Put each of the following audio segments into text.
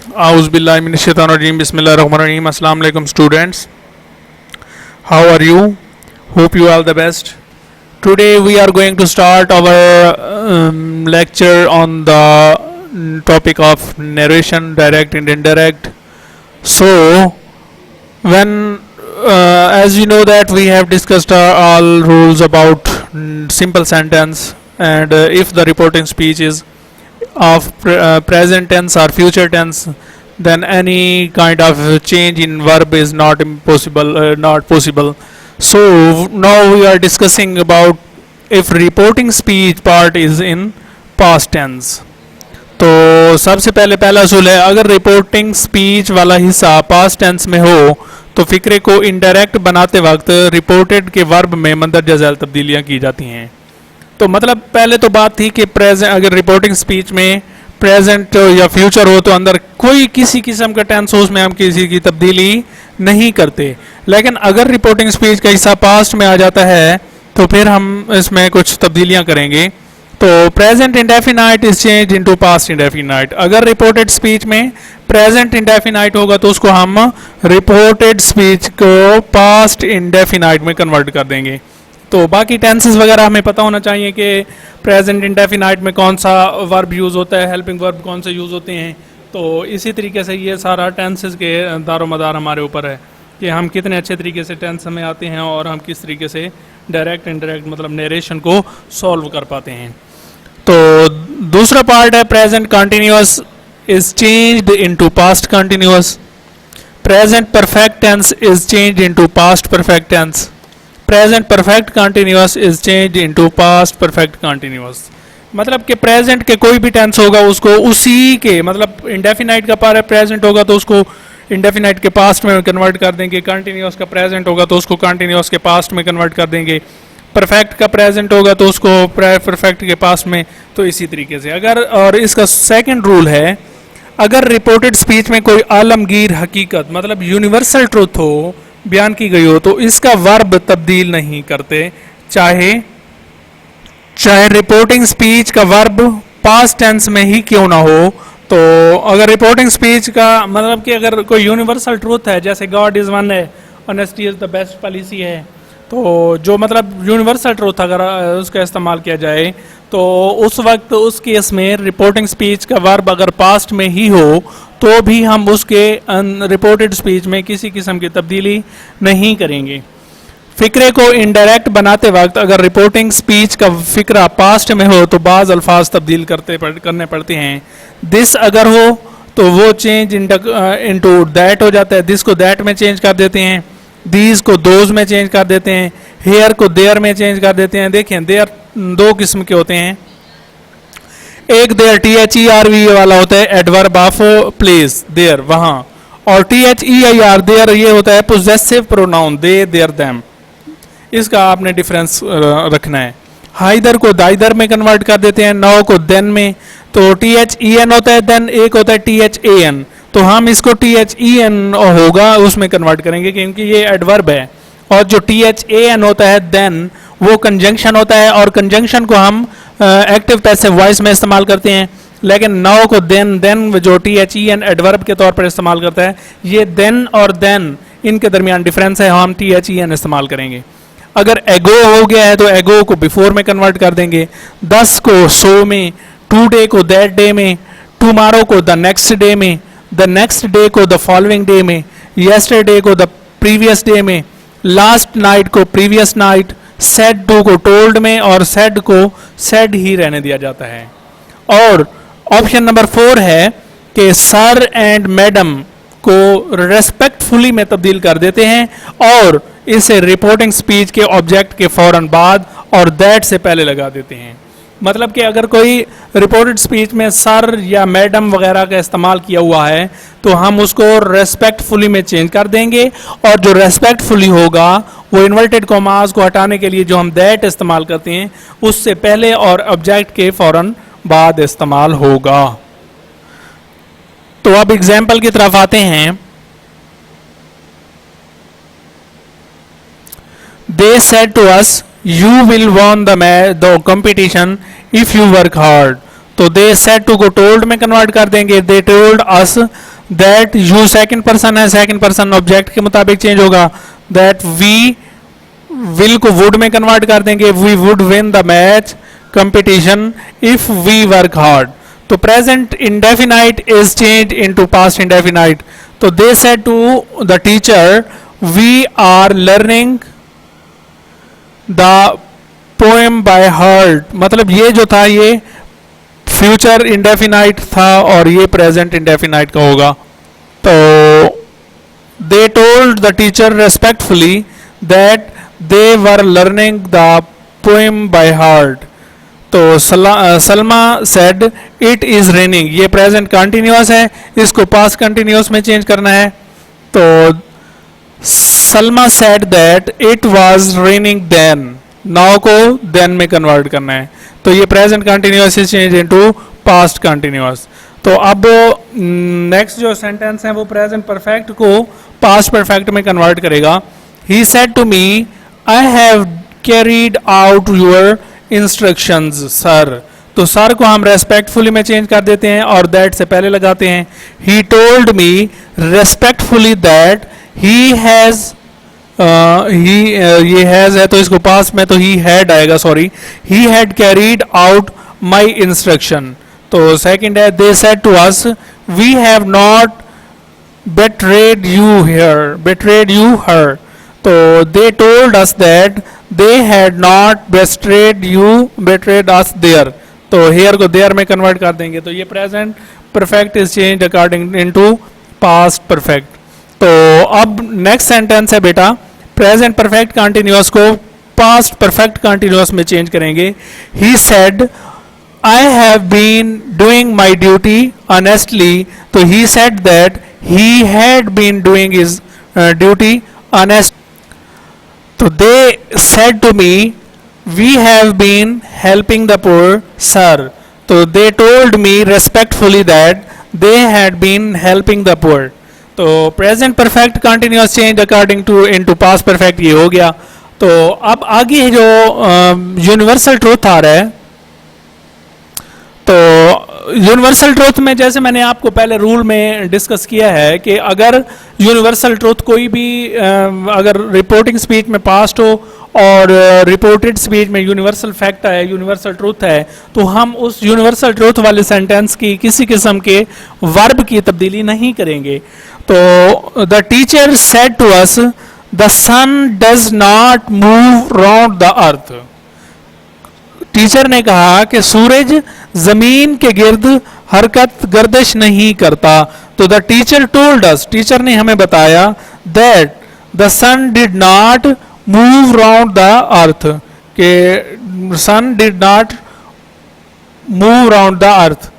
Auzubillahiminash-shaytanir-rajim. Bismillahir-rahmanir-rahim. Assalamu alaikum students. How are you? Hope you are the best. Today we are going to start our lecture on the topic of narration, direct and indirect. So, as you know that we have discussed all rules about simple sentence, and if the reporting speech is of present tense or future tense, then any kind of change in verb is not possible. So now we are discussing about if reporting speech part is in past tense. तो सबसे पहला असूल है, अगर reporting speech वाला हिस्सा past tense में हो तो फिक्रे को इनडायरेक्ट बनाते वक्त रिपोर्टेड के वर्ब में मंदरजा झैल तब्दीलियां की जाती हैं. तो मतलब पहले तो बात थी कि प्रेजेंट, अगर रिपोर्टिंग स्पीच में प्रेजेंट या फ्यूचर हो तो अंदर कोई किसी किस्म का टेंस हो उसमें हम किसी की तब्दीली नहीं करते. लेकिन अगर रिपोर्टिंग स्पीच का हिस्सा पास्ट में आ जाता है तो फिर हम इसमें कुछ तब्दीलियां करेंगे. तो present indefinite is change into past indefinite. अगर रिपोर्टेड स्पीच में प्रेजेंट इंडेफिनाइट होगा तो उसको हम रिपोर्टेड स्पीच को पास्ट इंडेफिनाइट में कन्वर्ट कर देंगे. तो बाकी टेंसेस वगैरह हमें पता होना चाहिए कि प्रेजेंट इंडेफिनाइट में कौन सा वर्ब यूज़ होता है, हेल्पिंग वर्ब कौन से यूज़ होते हैं. तो इसी तरीके से ये सारा टेंसेस के दारोमदार हमारे ऊपर है कि हम कितने अच्छे तरीके से टेंस में आते हैं और हम किस तरीके से डायरेक्ट इनडायरेक्ट मतलब नरेशन को सॉल्व कर पाते हैं. तो दूसरा पार्ट है present continuous is changed into past continuous. Present perfect tense is changed into past perfect tense. Present perfect continuous is changed into past perfect continuous. मतलब कि प्रेजेंट के कोई भी टेंस होगा उसको उसी के मतलब इंडेफिनाइट का पार्ट प्रेजेंट होगा तो उसको इंडेफिनाइट के पास्ट में कन्वर्ट कर देंगे. कंटिन्यूअस का प्रेजेंट होगा तो उसको कंटिन्यूअस के पास्ट में कन्वर्ट कर देंगे. परफेक्ट का प्रेजेंट होगा तो उसको परफेक्ट के पास्ट में. तो इसी तरीके से अगर, और इसका सेकंड रूल है, अगर रिपोर्टेड स्पीच में कोई आलमगीर हकीकत मतलब यूनिवर्सल ट्रूथ हो बयान की गई हो तो इसका वर्ब तब्दील नहीं करते, चाहे रिपोर्टिंग स्पीच का वर्ब पास्ट टेंस में ही क्यों ना हो. तो अगर रिपोर्टिंग स्पीच का मतलब कि अगर कोई यूनिवर्सल ट्रूथ है जैसे गॉड इज वन है, honesty is the best policy है, तो जो मतलब यूनिवर्सल ट्रूथ अगर उसका इस्तेमाल किया जाए तो उस वक्त उस केस में रिपोर्टिंग स्पीच का वर्ब अगर पास्ट में ही हो तो भी हम उसके रिपोर्टेड स्पीच में किसी किस्म की तब्दीली नहीं करेंगे. फिक्रे को इनडायरेक्ट बनाते वक्त अगर रिपोर्टिंग स्पीच का फिक्रा पास्ट में हो तो बाज़ अल्फाज तब्दील करने पड़ते हैं. दिस अगर हो तो वो चेंज इनटू दैट हो जाता है. दिस को दैट में चेंज कर देते हैं, दीज को दोज में चेंज कर देते हैं, हेयर को देयर में चेंज कर देते हैं. देखें देयर दो किस्म के होते हैं. एक देयर THERV वाला होता है एडवर्ब ऑफ प्लेस देयर वहां, और THEIR देयर ये होता है possessive pronoun they their them. इसका आपने डिफरेंस रखना है. हाइदर को दाइदर में कन्वर्ट कर देते हैं, नाउ को देन में. तो THEN होता है देन, एक होता है THAN. तो हम इसको THEN होगा उसमें कन्वर्ट करेंगे क्योंकि ये एडवर्ब है. और जो THAN होता है देन वो कंजंक्शन होता है और कंजंक्शन को हम एक्टिव पैसिव वॉइस में इस्तेमाल करते हैं. लेकिन नाउ को देन जो THEN एडवर्ब के तौर पर इस्तेमाल करता है, ये देन और देन इनके दरमियान डिफरेंस है, हम THEN इस्तेमाल करेंगे. अगर एगो हो गया है तो एगो को बिफोर में कन्वर्ट कर देंगे, 10 को सो में, टुडे को दैट डे में, टुमारो को द नेक्स्ट डे में, द नेक्स्ट डे को द फॉलोइंग डे में, येस्टरडे को द प्रीवियस डे में, लास्ट नाइट को प्रीवियस नाइट, सेड टू को टोल्ड में और सेड को सेड ही रहने दिया जाता है. और ऑप्शन नंबर 4 है कि सर एंड मैडम को रेस्पेक्टफुली में तब्दील कर देते हैं और इसे रिपोर्टिंग स्पीच के ऑब्जेक्ट के फौरन बाद और दैट से पहले लगा देते हैं. मतलब कि अगर कोई रिपोर्टेड स्पीच में सर या मैडम वगैरह का इस्तेमाल किया हुआ है तो हम उसको रेस्पेक्टफुली में चेंज कर देंगे, और जो रेस्पेक्टफुली होगा वो इन्वर्टेड कॉमास को हटाने के लिए जो हम दैट इस्तेमाल करते हैं उससे पहले और ऑब्जेक्ट के फौरन बाद इस्तेमाल होगा. तो अब एग्जाम्पल की तरफ आते हैं. They said to us you will won the competition if you work hard. तो दे सेड टू को टोल्ड में कन्वर्ट कर देंगे. They told us that you second person है, सेकंड पर्सन ऑब्जेक्ट के मुताबिक चेंज होगा, दैट वी विल को वुड में कन्वर्ट कर देंगे, we would win the match competition if we work hard. तो present indefinite is change into past indefinite. तो they said to the teacher we are learning the poem by heart. मतलब ये जो था ये फ्यूचर इंडेफिनाइट था और ये प्रेजेंट इंडेफिनाइट का होगा। तो they told the teacher respectfully that they were learning the poem by heart. तो Salma said it is raining, ये प्रेजेंट कंटिन्यूअस है, इसको पास्ट कंटिन्यूअस में चेंज करना है। तो Salma said that it was raining then, now को देन में कन्वर्ट करना है। तो ये present continuous is change into past continuous. तो अब नेक्स्ट जो सेंटेंस है वो प्रेजेंट परफेक्ट को पास्ट परफेक्ट में कन्वर्ट करेगा। He said to me I have carried out your instructions sir. तो सर को हम रेस्पेक्टफुली में चेंज कर देते हैं और दैट से पहले लगाते हैं। He told me respectfully that he has, ये हैज है तो इसको पास में तो ही हैड आएगा, sorry, he had carried out my instruction. तो सेकंड है they said to us we have not betrayed you her। तो they told us that they had not betrayed us there। तो here को there में convert कर देंगे। तो ये present perfect is change according into past perfect. तो अब नेक्स्ट सेंटेंस है बेटा प्रेजेंट परफेक्ट कंटिन्यूअस को पास्ट परफेक्ट कंटिन्यूअस में चेंज करेंगे। He said I have been doing my duty honestly। तो he said that he had been doing his duty honest। तो they said to me we have been helping the poor sir। तो they told me respectfully that they had been helping the poor। तो present perfect continuous change according to into past perfect ये हो गया। तो अब आगे जो universal truth आ रहा है, तो यूनिवर्सल ट्रूथ में जैसे मैंने आपको पहले रूल में डिस्कस किया है कि अगर यूनिवर्सल ट्रूथ कोई भी अगर रिपोर्टिंग स्पीच में पास्ट हो और रिपोर्टेड स्पीच में यूनिवर्सल फैक्ट है, यूनिवर्सल ट्रूथ है, तो हम उस यूनिवर्सल ट्रूथ वाले सेंटेंस की किसी किस्म के वर्ब की तब्दीली नहीं करेंगे। तो the teacher said to us the sun does not move round the earth. Teacher ने कहा कि सूरज जमीन के गिर्द हरकत गर्दिश नहीं करता। तो the teacher told us, teacher ने हमें बताया that the sun did not move round the earth, के sun did not move round the earth.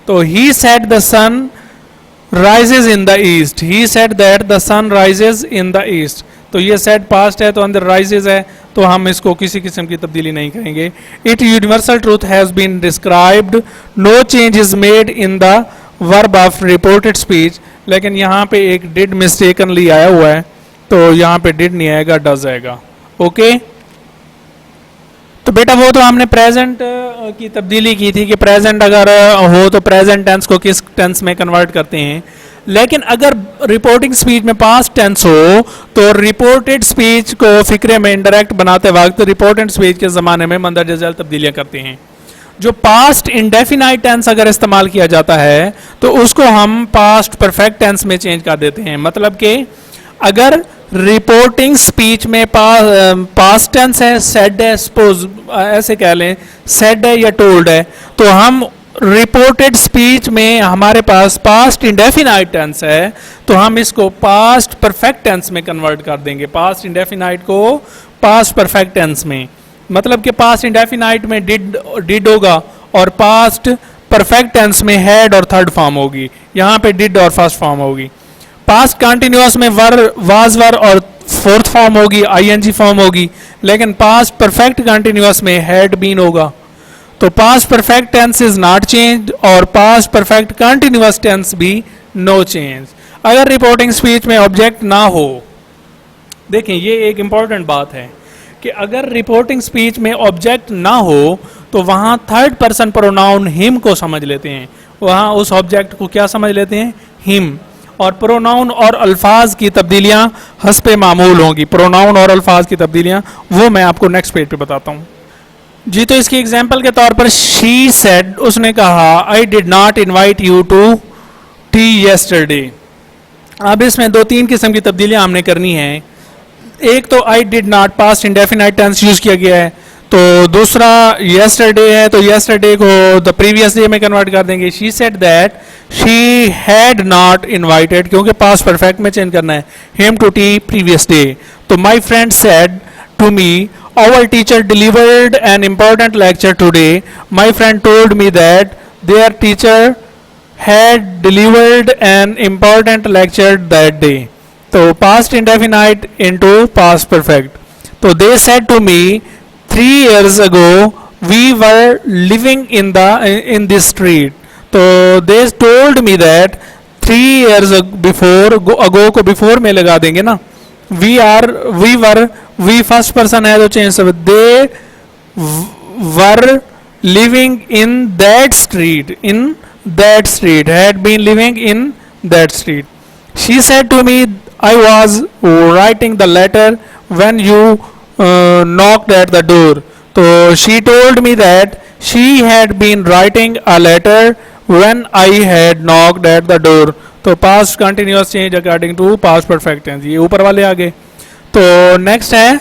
तो he said the sun rises in the east, he said that the sun rises in the east. तो ये said past है तो अंदर rises है, तो हम इसको किसी किस्म की तब्दीली नहीं करेंगे। It universal truth has been described, no change is made in the verb of reported speech. लेकिन यहाँ पे एक डिड मिस्टेकनली आया हुआ है, तो यहाँ पे डिड नहीं आएगा, डज आएगा। ओके, तो बेटा वो तो हमने प्रेजेंट की तब्दीली की थी कि प्रेजेंट अगर हो तो प्रेजेंट टेंस को किस टेंस में कन्वर्ट करते हैं। लेकिन अगर रिपोर्टिंग स्पीच में पास्ट टेंस हो तो रिपोर्टेड स्पीच को फिक्रे में इंडायरेक्ट बनाते वक्त रिपोर्टेड स्पीच के ज़माने में मंदरजा झैल तब्दीलियाँ करते हैं। जो पास्ट इंडेफिनाइट टेंस अगर इस्तेमाल किया जाता है तो उसको हम पास्ट परफेक्ट टेंस में चेंज कर देते हैं। मतलब कि अगर रिपोर्टिंग स्पीच में पास्ट टेंस है, सेड है, सपोज ऐसे कह लें सेड है या टोल्ड है, तो हम रिपोर्टेड स्पीच में हमारे पास पास्ट इंडेफिनाइट टेंस है तो हम इसको पास्ट परफेक्ट टेंस में कन्वर्ट कर देंगे। पास्ट इंडेफिनाइट को पास्ट परफेक्ट टेंस में, मतलब कि पास्ट इंडेफिनाइट में डिड होगा और पास्ट परफेक्ट टेंस में हैड और थर्ड फॉर्म होगी, यहाँ पे डिड और फर्स्ट फॉर्म होगी। पास्ट कंटिन्यूअस में वाज वर और फोर्थ फॉर्म होगी, आईएनजी फॉर्म होगी, लेकिन पास्ट परफेक्ट कंटिन्यूअस में हैड बीन होगा। तो past perfect tense is not change और पास्ट परफेक्ट कंटिन्यूअस टेंस भी नो चेंज। अगर रिपोर्टिंग स्पीच में ऑब्जेक्ट ना हो, देखें ये एक इंपॉर्टेंट बात है कि अगर रिपोर्टिंग स्पीच में ऑब्जेक्ट ना हो तो वहाँ थर्ड पर्सन प्रोनाउन हिम को समझ लेते हैं, वहाँ उस ऑब्जेक्ट को क्या समझ लेते हैं, हिम। और प्रोनाउन और अल्फाज की तब्दीलियां हस्ब मामूल होंगी। प्रोनाउन और अल्फाज की तब्दीलियां वो मैं आपको नेक्स्ट पेज पे बताता हूँ जी। तो इसकी एग्जाम्पल के तौर पर शी सेड, उसने कहा I did not invite you to tea yesterday. अब इसमें दो तीन किस्म की तब्दीलियां हमने करनी है। एक तो I did not past indefinite tense use किया गया है, तो दूसरा येस्टरडे है तो येस्टरडे को द प्रीवियस डे में कन्वर्ट कर देंगे। She said that she had not invited, क्योंकि पास्ट परफेक्ट में चेंज करना है, him to the previous day. तो my friend said to me our teacher delivered an important lecture today. My friend told me that their teacher had delivered an important lecture that day. So past indefinite into past perfect. So they said to me 3 years ago we were living in this street. So they told me that 3 years before, ago को before में लगा देंगे ना, we were, we first person है तो change सब, they were living in that street, had been living in that street. She said to me I was writing the letter when you knocked at the door. So she told me that she had been writing a letter when I had knocked at the door. तो past continuous change according to past perfect tense, ये ऊपर वाले आ गए। तो नेक्स्ट है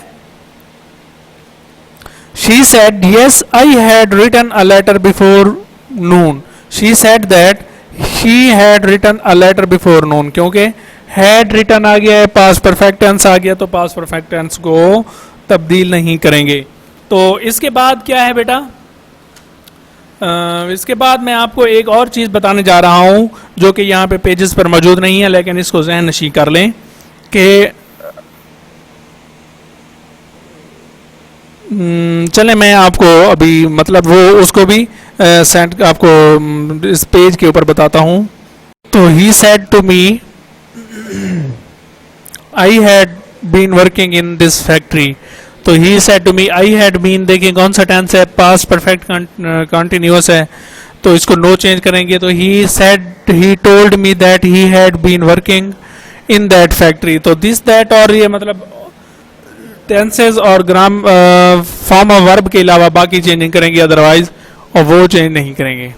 she said yes I had written a letter before noon. She said that she had written a letter before noon, क्योंकि हैड रिटन आ गया है, पास्ट परफेक्ट टेंस आ गया, तो पास्ट परफेक्ट टेंस को तब्दील नहीं करेंगे। तो इसके बाद क्या है बेटा, इसके बाद मैं आपको एक और चीज़ बताने जा रहा हूँ जो कि यहाँ पे पेजेस पर मौजूद नहीं है, लेकिन इसको ज़हन नशी कर लें कि चले मैं आपको अभी मतलब वो उसको भी सेंड आपको इस पेज के ऊपर बताता हूँ। तो he said to me I had been working in this factory. तो he said to me I had been, देखिए कौन सा टेंस है, पास्ट परफेक्ट कंटिन्यूअस है, तो इसको नो चेंज करेंगे। तो he said he told me that he had been working in that factory. तो दिस दैट और ये मतलब टेंसेज और ग्राम फॉर्म ऑफ वर्ब के अलावा बाकी चेंजिंग करेंगे अदरवाइज, और वो चेंज नहीं करेंगे।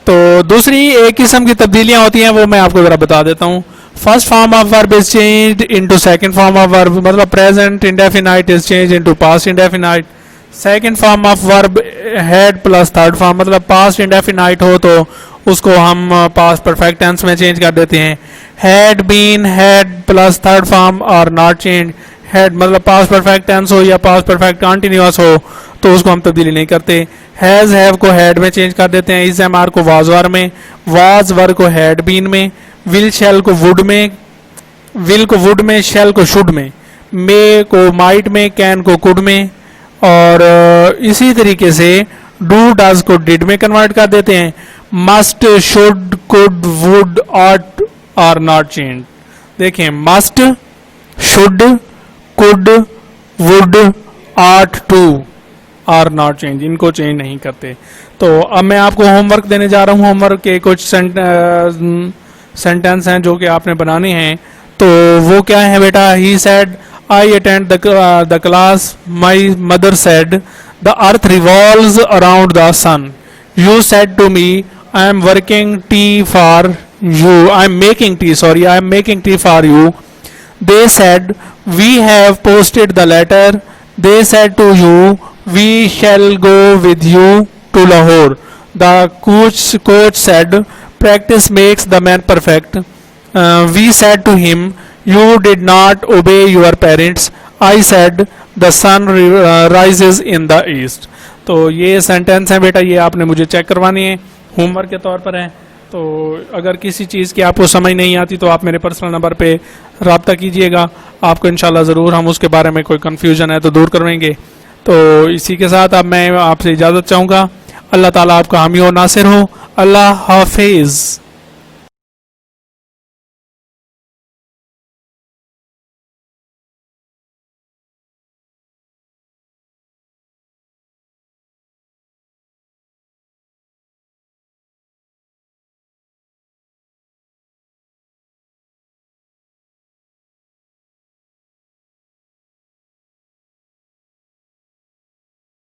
तो दूसरी एक किस्म की तब्दीलियां होती हैं, वो मैं आपको ज़रा बता देता हूँ। First form of verb is changed into second form of verb, मतलब present indefinite is change into past indefinite. Second form of verb had plus third form, मतलब पास्ट इंडेफिनाइट हो तो उसको हम पास्ट परफेक्ट टेंस में change कर देते हैं। Had been had plus third form और नॉट चेंज, हैड मतलब पास्ट परफेक्ट टेंस हो या पास्ट परफेक्ट कंटिन्यूअस हो तो उसको हम तब्दीली नहीं करते। हैज हैव को हैड में चेंज कर देते हैं, इज एम आर को वाज वर में, वाज वर को हैड बीन में, विल शैल को वुड में, विल को वुड में, शैल को शुड में, मे को माइट में, कैन को कुड में, और इसी तरीके से डू डज को डिड में कन्वर्ट कर देते हैं। Must should could would ought are not change. देखें must should could would ought to are not change, इनको चेंज नहीं करते। तो अब मैं आपको होमवर्क देने जा रहा हूँ। होमवर्क के कुछ सेंटेंस हैं जो कि आपने बनाने हैं। तो वो क्या है बेटा, he said I attend the class, my mother said the earth revolves around the sun, you said to me I am working tea for you, I am making tea, sorry I am making tea for you. They said we have posted the letter, they said to you we shall go with you to Lahore. The coach said practice makes the man perfect. We said to him you did not obey your parents. I said the sun rises in the east. तो ये sentence है बेटा, ये आपने मुझे check करवानी है, homework के तौर पर है। तो अगर किसी चीज़ की आपको समझ नहीं आती तो आप मेरे पर्सनल नंबर पे रब्ता कीजिएगा, आपको इंशाल्लाह ज़रूर हम उसके बारे में कोई कन्फ्यूजन है तो दूर करवाएंगे। तो इसी के साथ अब मैं आपसे इजाज़त चाहूँगा। अल्लाह ताला आपका हामी और नासिर हो। अल्लाह हाफिज़।